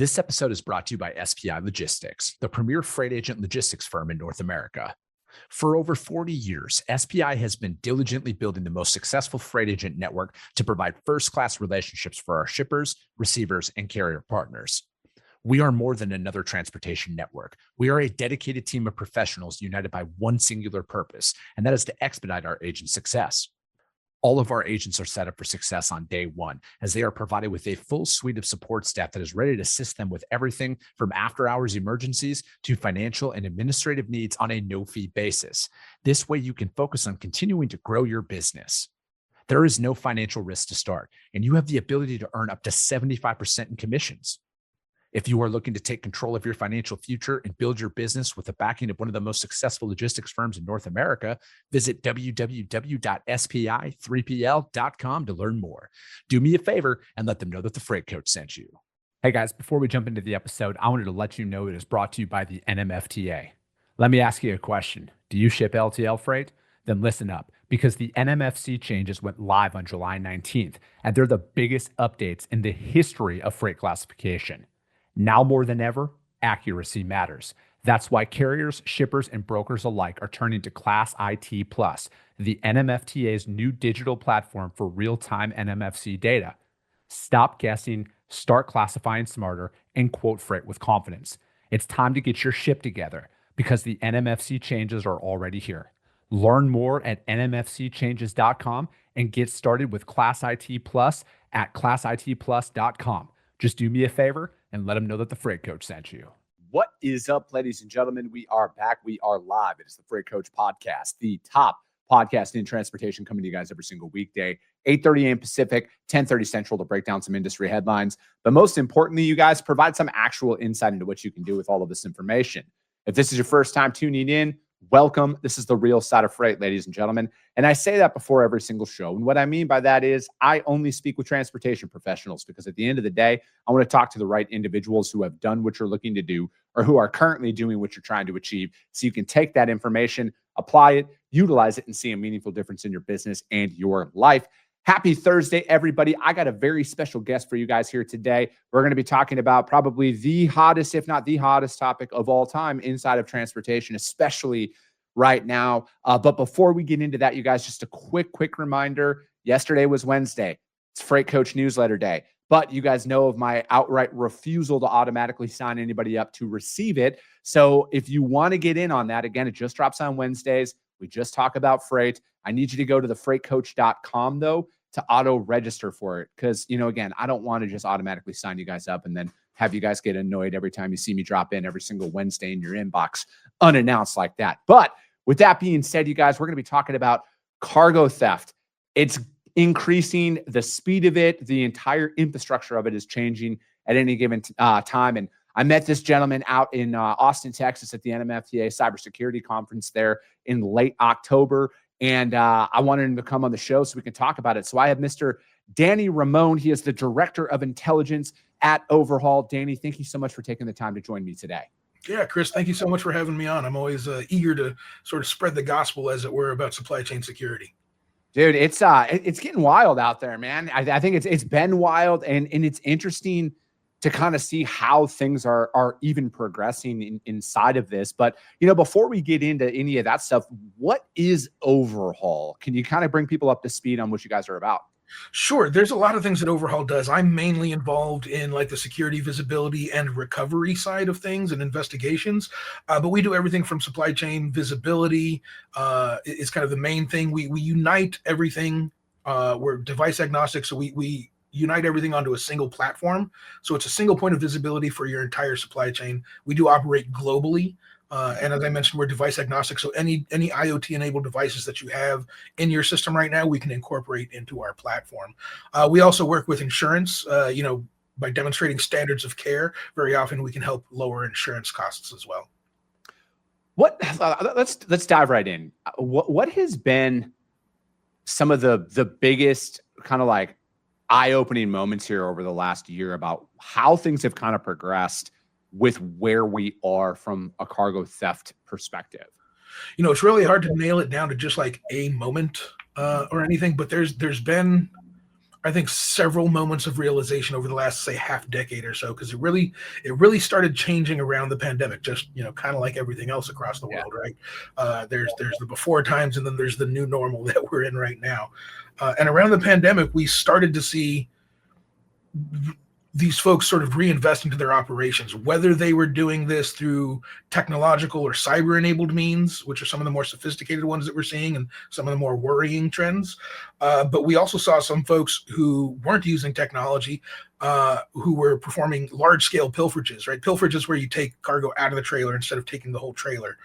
This episode is brought to you by SPI Logistics, the premier freight agent logistics firm in North America. For over 40 years, SPI has been diligently building the most successful freight agent network to provide first-class relationships for our shippers, receivers, and carrier partners. We are more than another transportation network. We are a dedicated team of professionals united by one singular purpose, and that is to expedite our agents' success. All of our agents are set up for success on day one, as they are provided with a full suite of support staff that is ready to assist them with everything from after-hours emergencies to financial and administrative needs on a no-fee basis. This way, you can focus on continuing to grow your business. There is no financial risk to start, and you have the ability to earn up to 75% in commissions. If you are looking to take control of your financial future and build your business with the backing of one of the most successful logistics firms in North America, visit www.spi3pl.com to learn more. Do me a favor and let them know that the Freight Coach sent you. Hey guys, before we jump into the episode, I wanted to let you know it is brought to you by the NMFTA. Let me ask you a question. Do you ship LTL freight? Then listen up, because the NMFC changes went live on July 19th, and they're the biggest updates in the history of freight classification. Now more than ever, accuracy matters. That's why carriers, shippers, and brokers alike are turning to Class IT Plus, the NMFTA's new digital platform for real-time NMFC data. Stop guessing, start classifying smarter, and quote freight with confidence. It's time to get your ship together because the NMFC changes are already here. Learn more at nmfcchanges.com and get started with Class IT Plus at classitplus.com. Just do me a favor and let them know that the Freight Coach sent you. What is up, ladies and gentlemen? We are back. We are live. It is the Freight Coach Podcast, the top podcast in transportation, coming to you guys every single weekday, 8:30 a.m. Pacific, 10:30 Central, to break down some industry headlines. But most importantly, you guys provide some actual insight into what you can do with all of this information. If this is your first time tuning in, welcome. This is the real side of freight, ladies and gentlemen. And I say that before every single show. And what I mean by that is I only speak with transportation professionals, because at the end of the day, I want to talk to the right individuals who have done what you're looking to do or who are currently doing what you're trying to achieve, so you can take that information, apply it, utilize it, and see a meaningful difference in your business and your life. Happy Thursday, everybody. I got a very special guest for you guys here today. We're going to be talking about probably the hottest, if not the hottest topic of all time inside of transportation, especially right now. But before we get into that, you guys, just a quick reminder. Yesterday was Wednesday. It's Freight Coach newsletter day. But you guys know of my outright refusal to automatically sign anybody up to receive it. So if you want to get in on that, again, it just drops on Wednesdays. We just talk about freight. I need you to go to thefreightcoach.com, though, to auto register for it. Because, again, I don't want to just automatically sign you guys up and then have you guys get annoyed every time you see me drop in every single Wednesday in your inbox unannounced like that. But with that being said, you guys, we're going to be talking about cargo theft. It's increasing, the speed of it, the entire infrastructure of it is changing at any given time. And I met this gentleman out in Austin, Texas at the NMFTA cybersecurity conference there in late October. And I wanted him to come on the show so we can talk about it. So I have Mr. Danny Ramon. He is the Director of Intelligence at Overhaul. Danny, thank you so much for taking the time to join me today. Yeah, Chris, thank you so much for having me on. I'm always eager to sort of spread the gospel, as it were, about supply chain security. Dude, it's getting wild out there, man. I think it's been wild, and it's interesting to kind of see how things are even progressing inside of this. But, before we get into any of that stuff, what is Overhaul? Can you kind of bring people up to speed on what you guys are about? Sure. There's a lot of things that Overhaul does. I'm mainly involved in like the security, visibility, and recovery side of things and investigations. But we do everything from supply chain visibility. Is kind of the main thing. We unite everything. We're device agnostic, so we unite everything onto a single platform. So it's a single point of visibility for your entire supply chain. We do operate globally. And as I mentioned, we're device agnostic. So any IoT-enabled devices that you have in your system right now, we can incorporate into our platform. We also work with insurance, by demonstrating standards of care. Very often we can help lower insurance costs as well. Let's dive right in. What has been some of the biggest kind of like eye-opening moments here over the last year about how things have kind of progressed with where we are from a cargo theft perspective? It's really hard to nail it down to just like a moment or anything, but there's been I think, several moments of realization over the last, say, half decade or so, because it really started changing around the pandemic, just, kind of like everything else across the world, right? There's the before times, and then there's the new normal that we're in right now. And around the pandemic, we started to see these folks sort of reinvest into their operations, whether they were doing this through technological or cyber enabled means, which are some of the more sophisticated ones that we're seeing and some of the more worrying trends. But we also saw some folks who weren't using technology, who were performing large scale pilferages, right? Pilferage is where you take cargo out of the trailer instead of taking the whole trailer.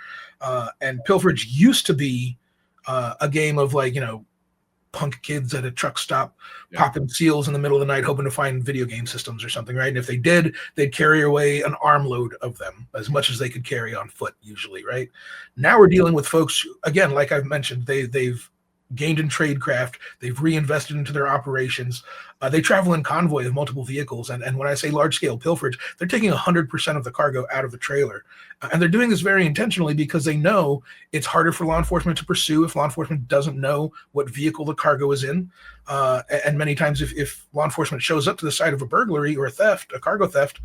And pilferage used to be a game of, like, punk kids at a truck stop popping seals in the middle of the night hoping to find video game systems or something, right? And if they did, they'd carry away an armload of them, as much as they could carry on foot usually, right? Now we're dealing with folks, again, like I've mentioned, they've gained in tradecraft, they've reinvested into their operations, they travel in convoy of multiple vehicles, and when I say large scale pilferage, they're taking 100% of the cargo out of the trailer, and they're doing this very intentionally because they know it's harder for law enforcement to pursue if law enforcement doesn't know what vehicle the cargo is in, and many times if law enforcement shows up to the site of a burglary or a cargo theft,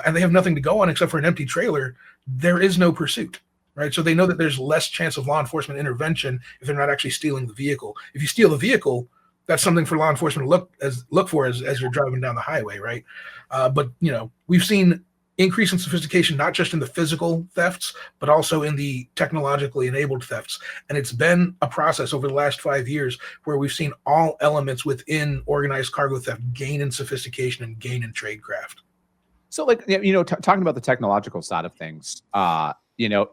and they have nothing to go on except for an empty trailer, there is no pursuit. Right, so they know that there's less chance of law enforcement intervention if they're not actually stealing the vehicle. If you steal the vehicle, that's something for law enforcement to look for as you're driving down the highway, right? But we've seen increase in sophistication not just in the physical thefts, but also in the technologically enabled thefts. And it's been a process over the last 5 years where we've seen all elements within organized cargo theft gain in sophistication and gain in tradecraft. So, like, talking about the technological side of things,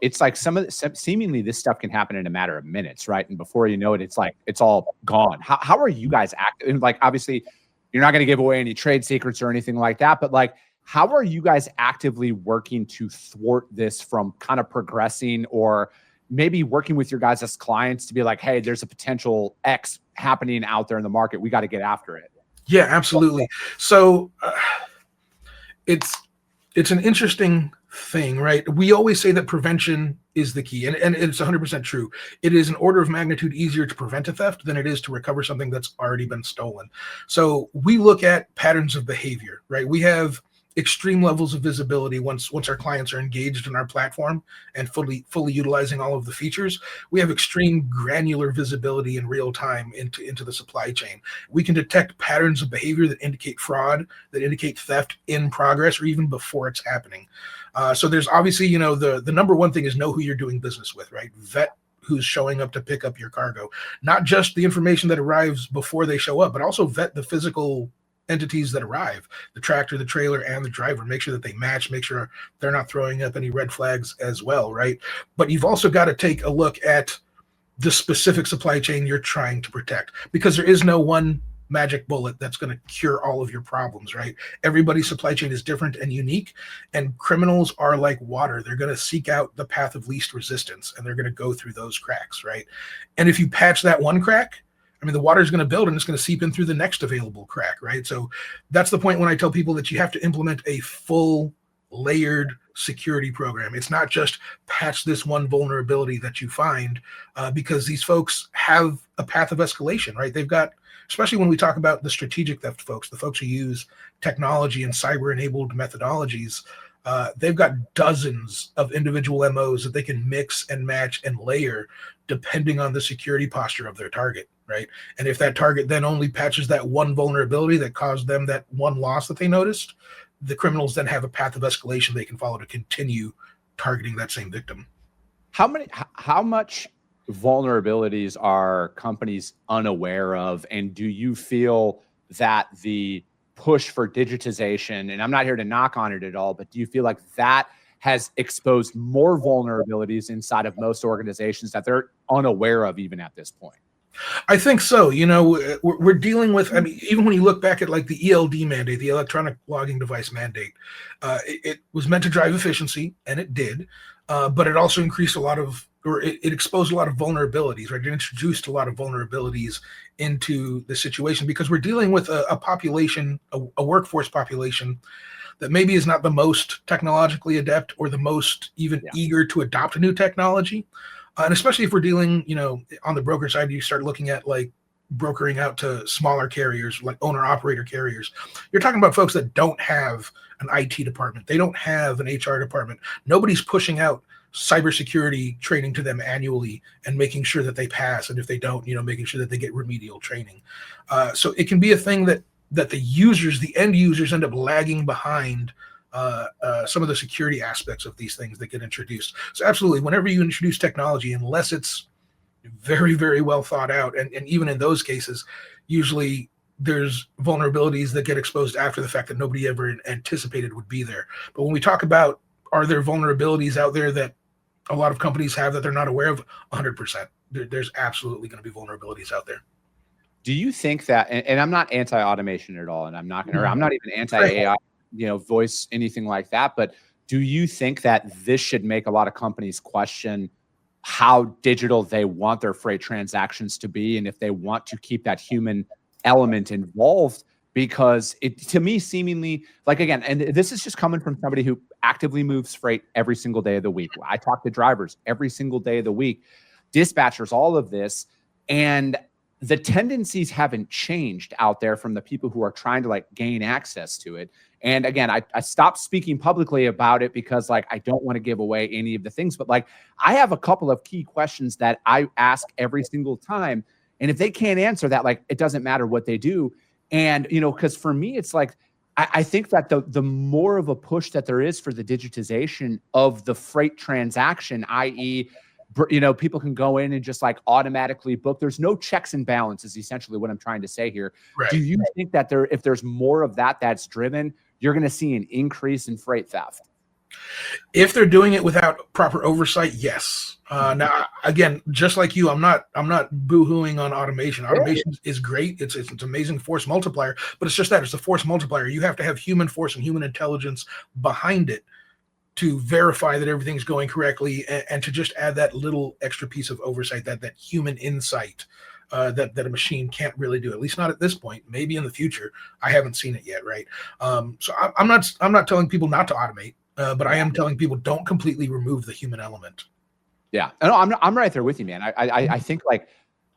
it's like seemingly this stuff can happen in a matter of minutes, right? And before you know it, it's like it's all gone. How are you guys acting? Like, obviously, you're not going to give away any trade secrets or anything like that, but like, how are you guys actively working to thwart this from kind of progressing, or maybe working with your guys as clients to be like, hey, there's a potential X happening out there in the market. We got to get after it. Yeah, absolutely. So it's an interesting thing, right? We always say that prevention is the key, and it's 100% true. It is an order of magnitude easier to prevent a theft than it is to recover something that's already been stolen. So we look at patterns of behavior, right? We have extreme levels of visibility once our clients are engaged in our platform and fully utilizing all of the features. We have extreme granular visibility in real time into the supply chain. We can detect patterns of behavior that indicate fraud, that indicate theft in progress, or even before it's happening. So there's obviously, the number one thing is know who you're doing business with, right? Vet who's showing up to pick up your cargo, not just the information that arrives before they show up, but also vet the physical entities that arrive, the tractor, the trailer, and the driver. Make sure that they match, make sure they're not throwing up any red flags as well, right? But you've also got to take a look at the specific supply chain you're trying to protect, because there is no one magic bullet that's going to cure all of your problems, right? Everybody's supply chain is different and unique, and criminals are like water. They're going to seek out the path of least resistance, and they're going to go through those cracks, right? And if you patch that one crack, the water is going to build and it's going to seep in through the next available crack, right? So that's the point when I tell people that you have to implement a full layered security program. It's not just patch this one vulnerability that you find, because these folks have a path of escalation, right? They've got, especially when we talk about the strategic theft folks, the folks who use technology and cyber-enabled methodologies, they've got dozens of individual MOs that they can mix and match and layer depending on the security posture of their target, right? And if that target then only patches that one vulnerability that caused them that one loss that they noticed, the criminals then have a path of escalation they can follow to continue targeting that same victim. How much vulnerabilities are companies unaware of? And do you feel that the push for digitization, and I'm not here to knock on it at all, but do you feel like that has exposed more vulnerabilities inside of most organizations that they're unaware of even at this point? I think so. We're dealing with, even when you look back at like the ELD mandate, the electronic logging device mandate, it was meant to drive efficiency, and it did, but it also increased it exposed a lot of vulnerabilities, right? It introduced a lot of vulnerabilities into the situation, because we're dealing with a population, a workforce population that maybe is not the most technologically adept or the most even eager to adopt a new technology. And especially if we're dealing, on the broker side, you start looking at like brokering out to smaller carriers like owner-operator carriers. You're talking about folks that don't have an IT department. They don't have an HR department. Nobody's pushing out cybersecurity training to them annually and making sure that they pass. And if they don't, making sure that they get remedial training. So it can be a thing that the end users end up lagging behind some of the security aspects of these things that get introduced. So absolutely, whenever you introduce technology, unless it's very, very well thought out, and even in those cases, usually there's vulnerabilities that get exposed after the fact that nobody ever anticipated would be there. But when we talk about, are there vulnerabilities out there that a lot of companies have that they're not aware of? 100%. There's absolutely going to be vulnerabilities out there. Do you think that, and I'm not anti-automation at all, and I'm not even anti-AI, voice, anything like that, but do you think that this should make a lot of companies question how digital they want their freight transactions to be, and if they want to keep that human element involved? Because it, to me, seemingly, like, again, and this is just coming from somebody who actively moves freight every single day of the week. I talk to drivers every single day of the week, dispatchers, all of this, and the tendencies haven't changed out there from the people who are trying to like gain access to it. And again, I stopped speaking publicly about it because like I don't want to give away any of the things, but like I have a couple of key questions that I ask every single time, and if they can't answer that, like it doesn't matter what they do. And because for me, it's like I think that the more of a push that there is for the digitization of the freight transaction, i.e., people can go in and just like automatically book. There's no checks and balances, essentially what I'm trying to say here. Right. Do you think that if there's more of that's driven, you're going to see an increase in freight theft? If they're doing it without proper oversight, yes. Now, again, just like you, I'm not boo-hooing on automation. Automation is great. It's an amazing force multiplier, but it's just that it's a force multiplier. You have to have human force and human intelligence behind it to verify that everything's going correctly, and to just add that little extra piece of oversight, that human insight that a machine can't really do, at least not at this point. Maybe in the future. I haven't seen it yet, right? So I'm not telling people not to automate, but I am telling people don't completely remove the human element. Yeah, no, I'm right there with you, man. I think like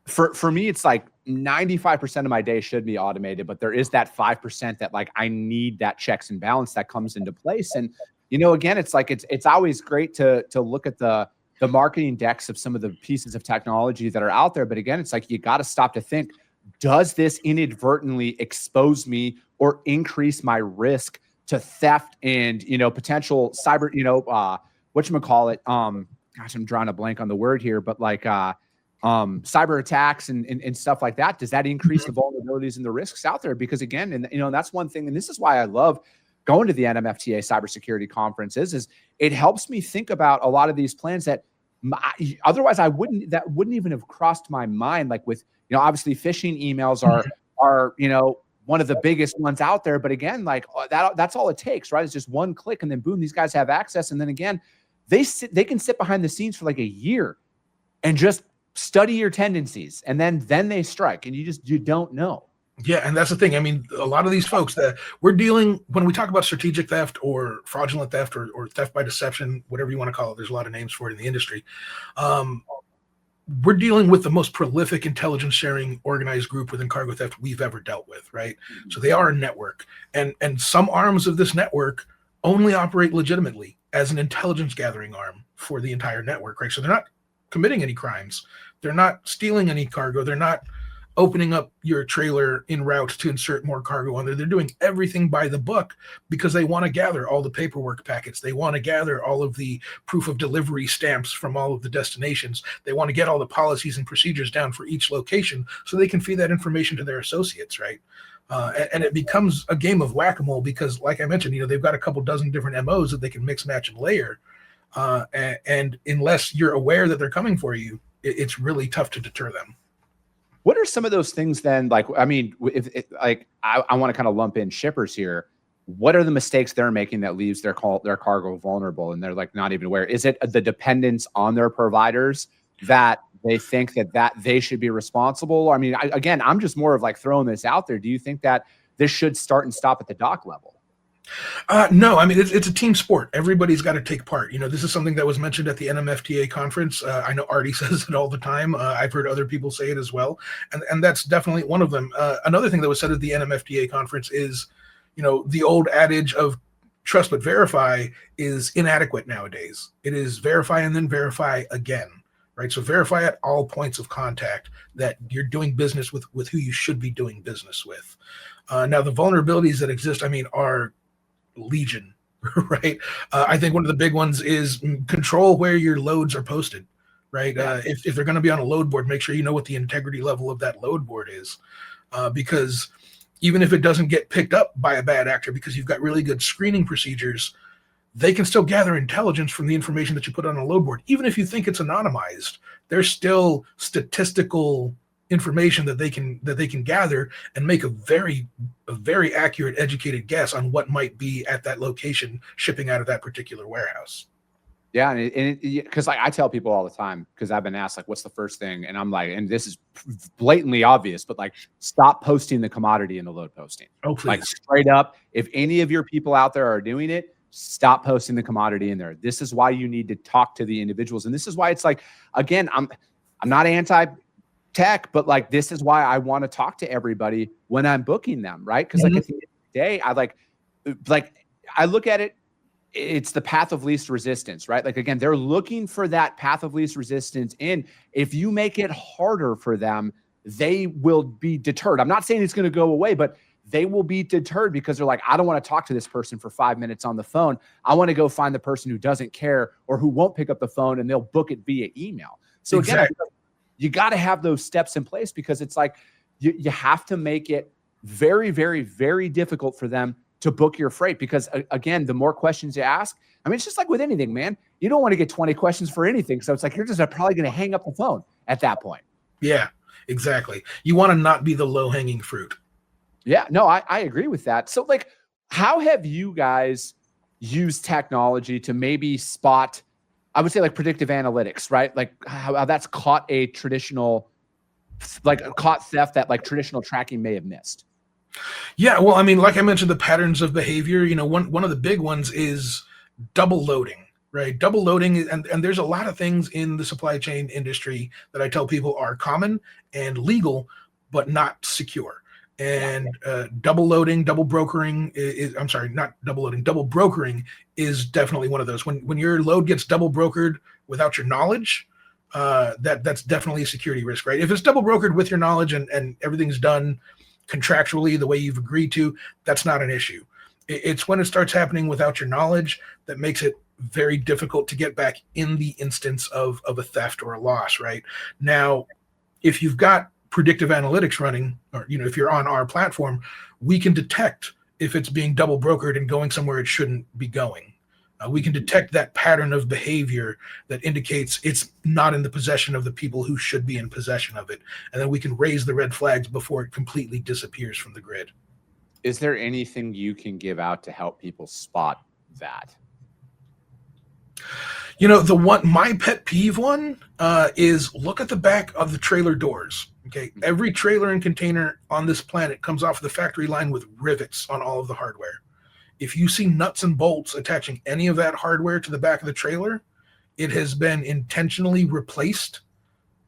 for me, it's like 95% of my day should be automated, but there is that 5% that like I need that checks and balance that comes into place. And again, it's like it's always great to look at the marketing decks of some of the pieces of technology that are out there. But again, it's like you got to stop to think, does this inadvertently expose me or increase my risk to theft and potential cyber, whatchamacallit, gosh, I'm drawing a blank on the word here, but like cyber attacks and stuff like that. Does that increase the vulnerabilities and the risks out there? Because again, and that's one thing, and this is why I love going to the NMFTA cybersecurity conferences, is it helps me think about a lot of these plans that otherwise that wouldn't even have crossed my mind. Like with, obviously phishing emails are one of the biggest ones out there. But again, like that's all it takes, right? It's just one click and then boom, these guys have access. And then again, they can sit behind the scenes for like a year and just study your tendencies. And then they strike and you don't know. Yeah, and that's the thing. I mean, a lot of these folks that we're dealing, when we talk about strategic theft or fraudulent theft or theft by deception, whatever you want to call it, there's a lot of names for it in the industry. We're dealing with the most prolific intelligence sharing organized group within cargo theft we've ever dealt with, right? So they are a network, and some arms of this network only operate legitimately as an intelligence gathering arm for the entire network, right? So they're not committing any crimes. They're not stealing any cargo. They're not opening up your trailer en route to insert more cargo on there. They're doing everything by the book because they want to gather all the paperwork packets. They want to gather all of the proof of delivery stamps from all of the destinations. They want to get all the policies and procedures down for each location so they can feed that information to their associates, right? And it becomes a game of whack-a-mole because, like I mentioned, they've got a couple dozen different MOs that they can mix, match, and layer. And unless you're aware that they're coming for you, it's really tough to deter them. What are some of those things then? Like, I mean, I want to kind of lump in shippers here. What are the mistakes they're making that leaves their cargo vulnerable and they're like not even aware? Is it the dependence on their providers that they think that they should be responsible? I mean, again, I'm just more of like throwing this out there. Do you think that this should start and stop at the dock level? No, I mean, it's a team sport. Everybody's got to take part. This is something that was mentioned at the NMFTA conference. I know Artie says it all the time. I've heard other people say it as well. And that's definitely one of them. Another thing that was said at the NMFTA conference is, the old adage of trust but verify is inadequate nowadays. It is verify and then verify again, right? So verify at all points of contact that you're doing business with who you should be doing business with. Now, the vulnerabilities that exist, I mean, are legion, right? I think one of the big ones is control where your loads are posted, right? If they're going to be on a load board, make sure you know what the integrity level of that load board is, because even if it doesn't get picked up by a bad actor, because you've got really good screening procedures, they can still gather intelligence from the information that you put on a load board. Even if you think it's anonymized, there's still statistical information that they can gather and make a very accurate, educated guess on what might be at that location shipping out of that particular warehouse. Yeah, and because like I tell people all the time, because I've been asked like, what's the first thing, and I'm like, and this is blatantly obvious, but like, stop posting the commodity in the load posting. Oh, please. Like straight up, if any of your people out there are doing it, stop posting the commodity in there. This is why you need to talk to the individuals, and this is why it's like, again, I'm not anti-tech, but like this is why I want to talk to everybody when I'm booking them, right? Because like at the end of the day, I look at it. It's the path of least resistance, right? Like, again, they're looking for that path of least resistance. And if you make it harder for them, they will be deterred. I'm not saying it's going to go away, but they will be deterred because they're like, I don't want to talk to this person for 5 minutes on the phone. I want to go find the person who doesn't care or who won't pick up the phone, and they'll book it via email. So again, you got to have those steps in place, because it's like you have to make it very, very, very difficult for them to book your freight, because again, the more questions you ask, I mean, it's just like with anything, man, you don't want to get 20 questions for anything. So it's like, you're just probably going to hang up the phone at that point. Yeah, exactly. You want to not be the low hanging fruit. Yeah, no, I agree with that. So like, how have you guys used technology to maybe spot, I would say like predictive analytics, right? Like how that's caught a traditional, like caught theft that like traditional tracking may have missed? Yeah, well, I mean, like I mentioned, the patterns of behavior, one of the big ones is double loading, right? Double loading, and there's a lot of things in the supply chain industry that I tell people are common and legal, but not secure. And double loading, double brokering I'm sorry, not double loading, double brokering is definitely one of those. When your load gets double brokered without your knowledge, that's definitely a security risk, right? If it's double brokered with your knowledge and everything's done contractually the way you've agreed to, that's not an issue. It's when it starts happening without your knowledge that makes it very difficult to get back in the instance of a theft or a loss, right? Now, if you've got predictive analytics running, or if you're on our platform, we can detect if it's being double brokered and going somewhere it shouldn't be going. We can detect that pattern of behavior that indicates it's not in the possession of the people who should be in possession of it. And then we can raise the red flags before it completely disappears from the grid. Is there anything you can give out to help people spot that? My pet peeve one is look at the back of the trailer doors. Okay. Every trailer and container on this planet comes off the factory line with rivets on all of the hardware. If you see nuts and bolts attaching any of that hardware to the back of the trailer, it has been intentionally replaced.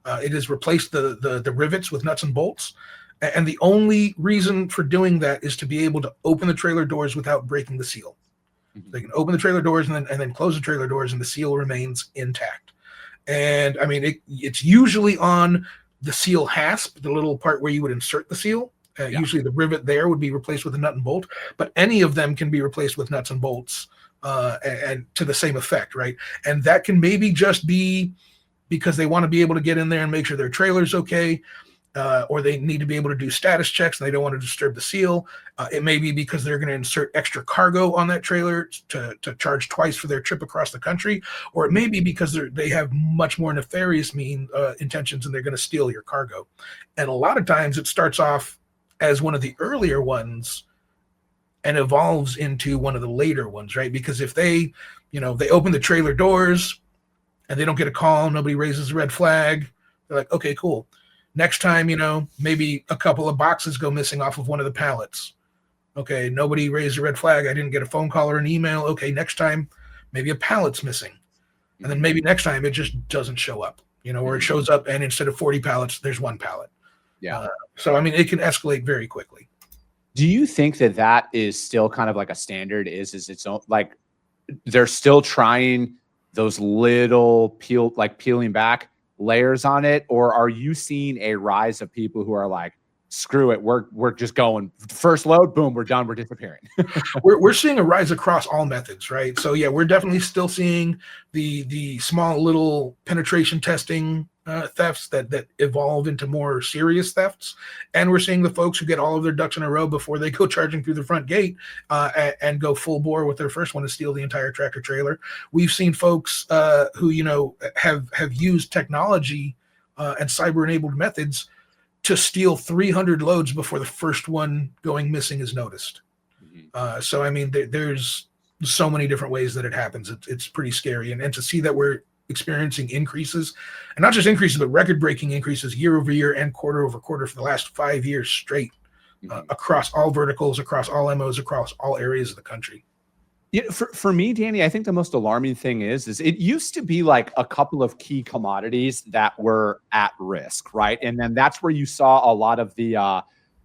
It has replaced the rivets with nuts and bolts. And the only reason for doing that is to be able to open the trailer doors without breaking the seal. They can open the trailer doors and then close the trailer doors, and the seal remains intact. And I mean, it's usually on the seal hasp, the little part where you would insert the seal. Usually the rivet there would be replaced with a nut and bolt, but any of them can be replaced with nuts and bolts and to the same effect, right? And that can maybe just be because they want to be able to get in there and make sure their trailer's okay, or they need to be able to do status checks and they don't want to disturb the seal. It may be because they're going to insert extra cargo on that trailer to charge twice for their trip across the country, or it may be because they have much more nefarious intentions and they're going to steal your cargo. And a lot of times it starts off as one of the earlier ones and evolves into one of the later ones, right? Because if they open the trailer doors and they don't get a call, nobody raises a red flag, they're like, okay, cool. Next time, maybe a couple of boxes go missing off of one of the pallets. Okay, nobody raised a red flag. I didn't get a phone call or an email. Okay, next time, maybe a pallet's missing. And then maybe next time it just doesn't show up, or it shows up and instead of 40 pallets, there's one pallet. Yeah. So, I mean, it can escalate very quickly. Do you think that is still kind of like a standard is its own, like they're still trying those little peeling back layers on it? Or are you seeing a rise of people who are like, screw it, we're just going first load, boom, we're done, we're disappearing? we're seeing a rise across all methods, right? So yeah, we're definitely still seeing the small little penetration testing thefts that evolve into more serious thefts, and we're seeing the folks who get all of their ducks in a row before they go charging through the front gate and go full bore with their first one to steal the entire tractor trailer. We've seen folks who have used technology and cyber-enabled methods to steal 300 loads before the first one going missing is noticed. So, I mean, there's so many different ways that it happens. It's pretty scary. And to see that we're experiencing increases, and not just increases, but record-breaking increases year over year and quarter over quarter for the last 5 years straight across all verticals, across all MOs, across all areas of the country. Yeah, for me, Danny, I think the most alarming thing is it used to be like a couple of key commodities that were at risk, right? And then that's where you saw a lot of the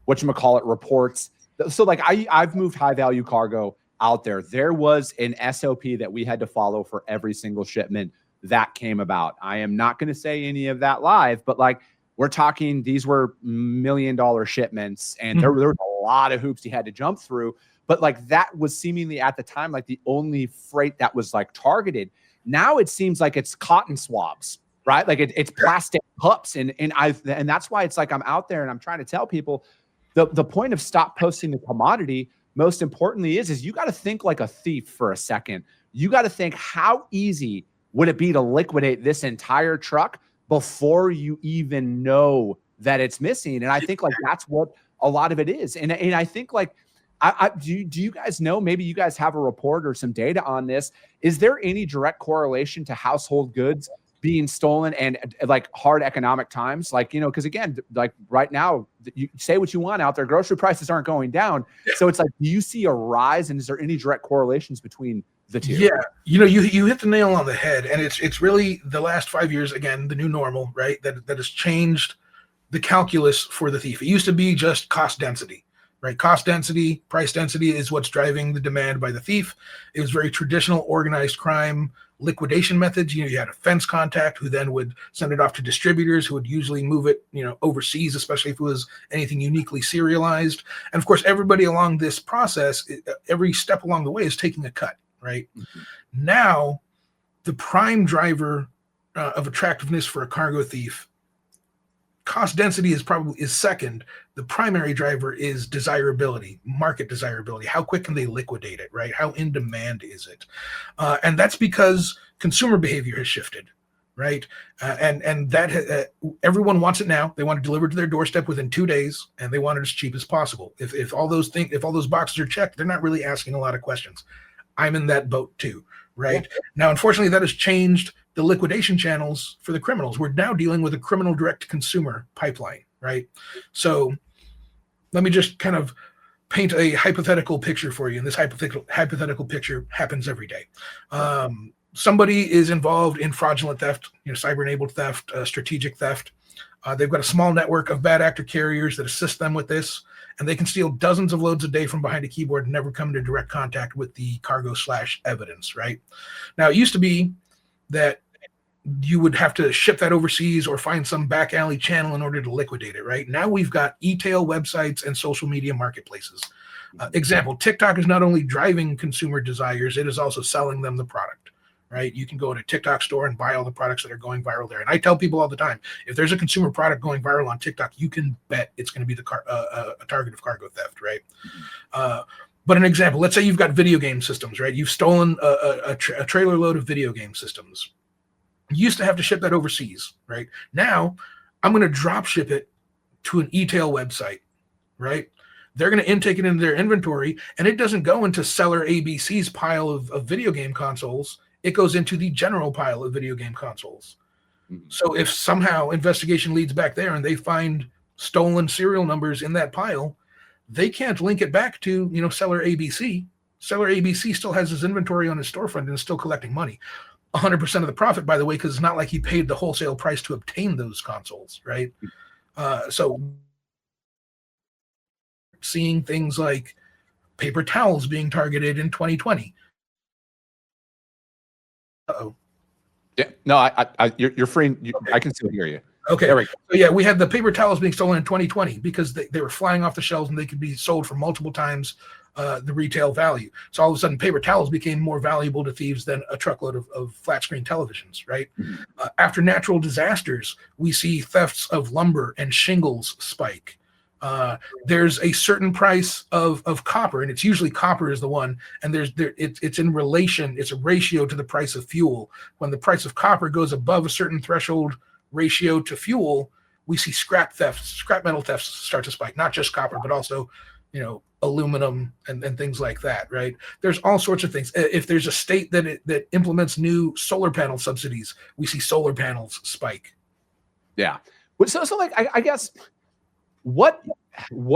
whatchamacallit reports. So like I've moved high value cargo out there. There was an SOP that we had to follow for every single shipment that came about. I am not going to say any of that live, but like we're talking, these were $1 million shipments, and there were a lot of hoops he had to jump through. But like that was seemingly at the time like the only freight that was like targeted. Now it seems like it's cotton swabs, right? Like it's plastic cups, and that's why it's like I'm out there and I'm trying to tell people the point of stop posting the commodity. Most importantly, is you got to think like a thief for a second. You got to think, how easy would it be to liquidate this entire truck before you even know that it's missing? And I think like that's what a lot of it is. And I think like. Do you guys know, maybe you guys have a report or some data on this? Is there any direct correlation to household goods being stolen and like hard economic times? Like, because again, like right now, you say what you want out there, grocery prices aren't going down. So it's like, do you see a rise, and is there any direct correlations between the two? Yeah, you hit the nail on the head, and it's really the last 5 years, again, the new normal, right? That has changed the calculus for the thief. It used to be just cost density. Right, cost density, price density is what's driving the demand by the thief. It was very traditional organized crime liquidation methods. You had a fence contact who then would send it off to distributors who would usually move it, overseas, especially if it was anything uniquely serialized. And of course, everybody along this process, every step along the way is taking a cut, right? Now, the prime driver of attractiveness for a cargo thief, cost density is second. The primary driver is desirability, market desirability. How quick can they liquidate it, right? How in demand is it? And that's because consumer behavior has shifted, right? And that everyone wants it now. They want it delivered to their doorstep within 2 days, and they want it as cheap as possible. If all those boxes are checked, they're not really asking a lot of questions. I'm in that boat too, right? Yeah. Now, unfortunately, that has changed the liquidation channels for the criminals. We're now dealing with a criminal direct consumer pipeline, right? So let me just kind of paint a hypothetical picture for you. And this hypothetical picture happens every day. Somebody is involved in fraudulent theft, cyber-enabled theft, strategic theft. They've got a small network of bad actor carriers that assist them with this, and they can steal dozens of loads a day from behind a keyboard and never come into direct contact with the cargo/evidence, right? Now, it used to be that you would have to ship that overseas or find some back alley channel in order to liquidate it, right? Now we've got e-tail websites and social media marketplaces. Example, TikTok is not only driving consumer desires, it is also selling them the product, right? You can go to TikTok store and buy all the products that are going viral there. And I tell people all the time, if there's a consumer product going viral on TikTok, you can bet it's going to be a target of cargo theft, right? But an example, let's say you've got video game systems, right? You've stolen a trailer load of video game systems. You used to have to ship that overseas, right? Now, I'm going to drop ship it to an e-tail website, right? They're going to intake it into their inventory, and it doesn't go into seller ABC's pile of video game consoles. It goes into the general pile of video game consoles. So if somehow investigation leads back there and they find stolen serial numbers in that pile, they can't link it back to, seller ABC. Seller ABC still has his inventory on his storefront and is still collecting money. 100% of the profit, by the way, because it's not like he paid the wholesale price to obtain those consoles, right? So seeing things like paper towels being targeted in 2020. Uh-oh. Yeah, no, you're free. Okay. I can still hear you. Okay. There we go. So yeah, we had the paper towels being stolen in 2020 because they were flying off the shelves and they could be sold for multiple times the retail value. So all of a sudden, paper towels became more valuable to thieves than a truckload of flat screen televisions, right? Mm-hmm. After natural disasters, we see thefts of lumber and shingles spike. There's a certain price of copper, and it's usually copper is the one, and it's in relation, it's a ratio to the price of fuel. When the price of copper goes above a certain threshold ratio to fuel, we see scrap metal thefts start to spike, not just copper, but also, aluminum and things like that, right? There's all sorts of things. If there's a state that implements new solar panel subsidies, we see solar panels spike. Yeah. So like, I guess, what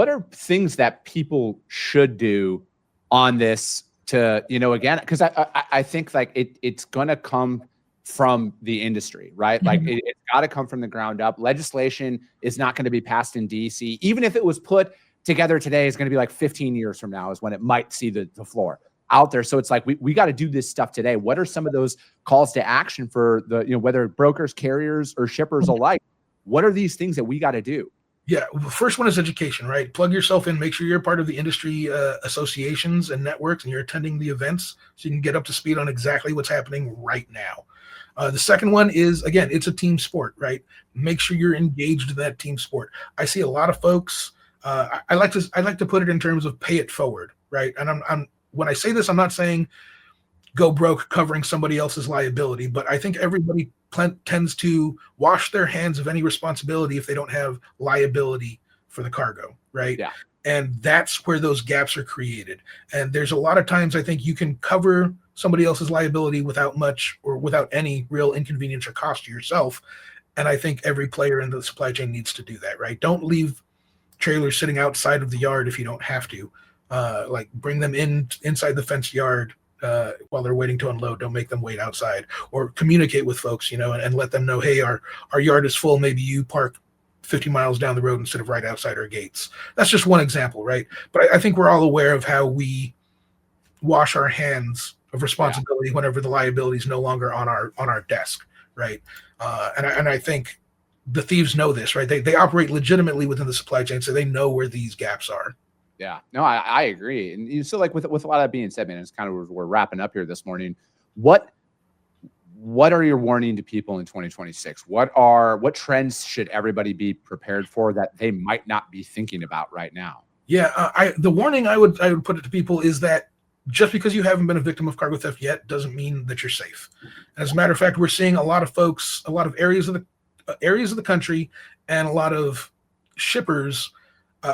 are things that people should do on this to, again, because I think like it's going to come from the industry, right? Like it's got to come from the ground up. Legislation is not going to be passed in DC. Even if it was put together today, is going to be like 15 years from now is when it might see the floor out there. So it's like, we got to do this stuff today. What are some of those calls to action for the, whether brokers, carriers, or shippers alike? What are these things that we got to do? Yeah. The first one is education, right? Plug yourself in, make sure you're part of the industry associations and networks and you're attending the events so you can get up to speed on exactly what's happening right now. The second one is, again, it's a team sport, right? Make sure you're engaged in that team sport. I see a lot of folks, I like to put it in terms of pay it forward, right? And I'm when I say this, I'm not saying go broke covering somebody else's liability, but I think everybody tends to wash their hands of any responsibility if they don't have liability for the cargo, right? Yeah. And that's where those gaps are created. And there's a lot of times I think you can cover somebody else's liability without much or without any real inconvenience or cost to yourself. And I think every player in the supply chain needs to do that, right? Don't leave trailers sitting outside of the yard if you don't have to. Like bring them inside the fenced yard while they're waiting to unload. Don't make them wait outside, or communicate with folks, and let them know, hey, our yard is full. Maybe you park 50 miles down the road instead of right outside our gates. That's just one example, right? But I think we're all aware of how we wash our hands of responsibility whenever the liability is no longer on our desk, right? And I think the thieves know this, right? They operate legitimately within the supply chain, so they know where these gaps are. Yeah, no, I agree. And so like with a lot of that being said, man, it's kind of, we're wrapping up here this morning. What are your warning to people in 2026? What trends should everybody be prepared for that they might not be thinking about right now? Yeah, the warning I would put it to people is that just because you haven't been a victim of cargo theft yet doesn't mean that you're safe. As a matter of fact, we're seeing a lot of folks, a lot of areas of the country, and a lot of shippers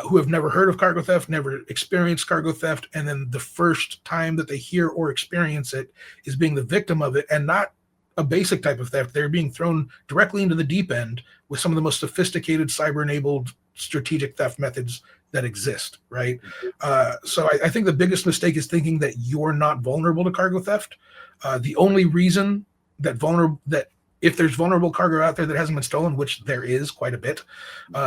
who have never heard of cargo theft, never experienced cargo theft, and then the first time that they hear or experience it is being the victim of it, and not a basic type of theft. They're being thrown directly into the deep end with some of the most sophisticated cyber-enabled strategic theft methods that exist, right? So I think the biggest mistake is thinking that you're not vulnerable to cargo theft. The only reason that if there's vulnerable cargo out there that hasn't been stolen, which there is quite a bit,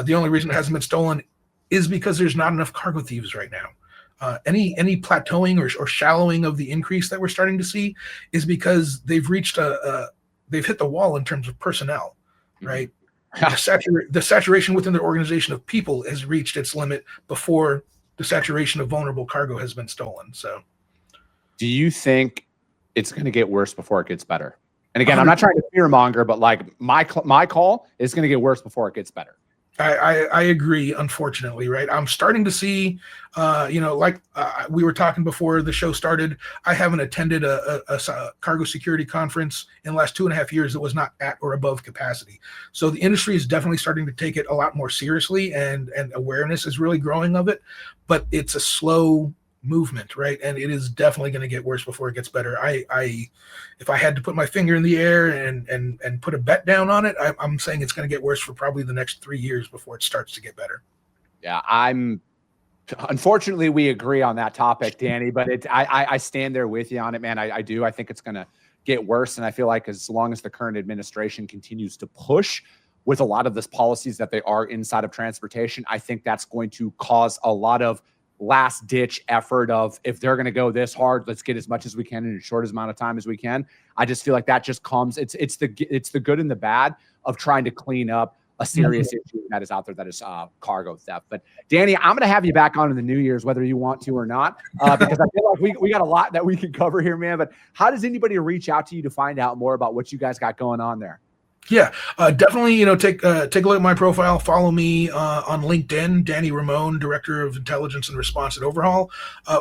the only reason it hasn't been stolen is because there's not enough cargo thieves right now. Any plateauing or shallowing of the increase that we're starting to see is because they've reached they've hit the wall in terms of personnel, right? The saturation within their organization of people has reached its limit before the saturation of vulnerable cargo has been stolen. So, do you think it's going to get worse before it gets better? And again, I'm not trying to fearmonger, but like my call is going to get worse before it gets better. I agree, unfortunately, right? I'm starting to see, we were talking before the show started, I haven't attended a cargo security conference in the last 2.5 years that was not at or above capacity. So the industry is definitely starting to take it a lot more seriously, and awareness is really growing of it, but it's a slow movement, right? And it is definitely going to get worse before it gets better. If I had to put my finger in the air and put a bet down on it, I'm saying it's going to get worse for probably the next 3 years before it starts to get better. Yeah, I'm Unfortunately, we agree on that topic, Danny, but I stand there with you on it, man. I do. I think it's going to get worse. And I feel like as long as the current administration continues to push with a lot of this policies that they are inside of transportation, I think that's going to cause a lot of last ditch effort of, if they're going to go this hard, let's get as much as we can in as short amount of time as we can. I just feel like that just comes, it's the good and the bad of trying to clean up a serious issue that is out there, that is cargo theft. But Danny, I'm going to have you back on in the New Year's, whether you want to or not, because I feel like we got a lot that we can cover here, man. But how does anybody reach out to you to find out more about what you guys got going on there? Yeah, definitely, take a look at my profile. Follow me on LinkedIn, Danny Ramon, Director of Intelligence and Response at Overhaul,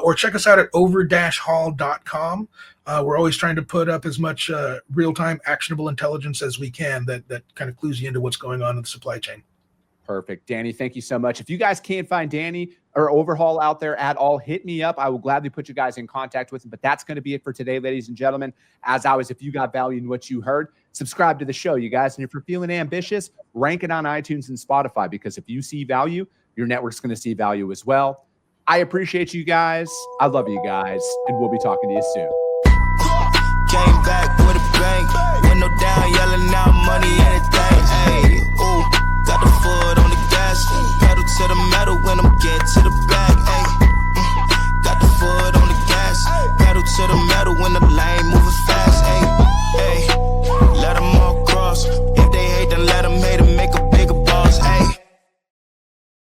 or check us out at over-haul.com. We're always trying to put up as much real-time actionable intelligence as we can that kind of clues you into what's going on in the supply chain. Perfect. Danny, thank you so much. If you guys can't find Danny or Overhaul out there at all, hit me up. I will gladly put you guys in contact with him. But that's going to be it for today, ladies and gentlemen. As always, if you got value in what you heard, subscribe to the show, you guys. And if you're feeling ambitious, rank it on iTunes and Spotify, because if you see value, your network's going to see value as well. I appreciate you guys. I love you guys. And we'll be talking to you soon. Came back with a bang. Window down, yelling out money, anything. Hey, ooh, got the foot on the gas. Pedal to the metal when I'm getting to the bag. Hey.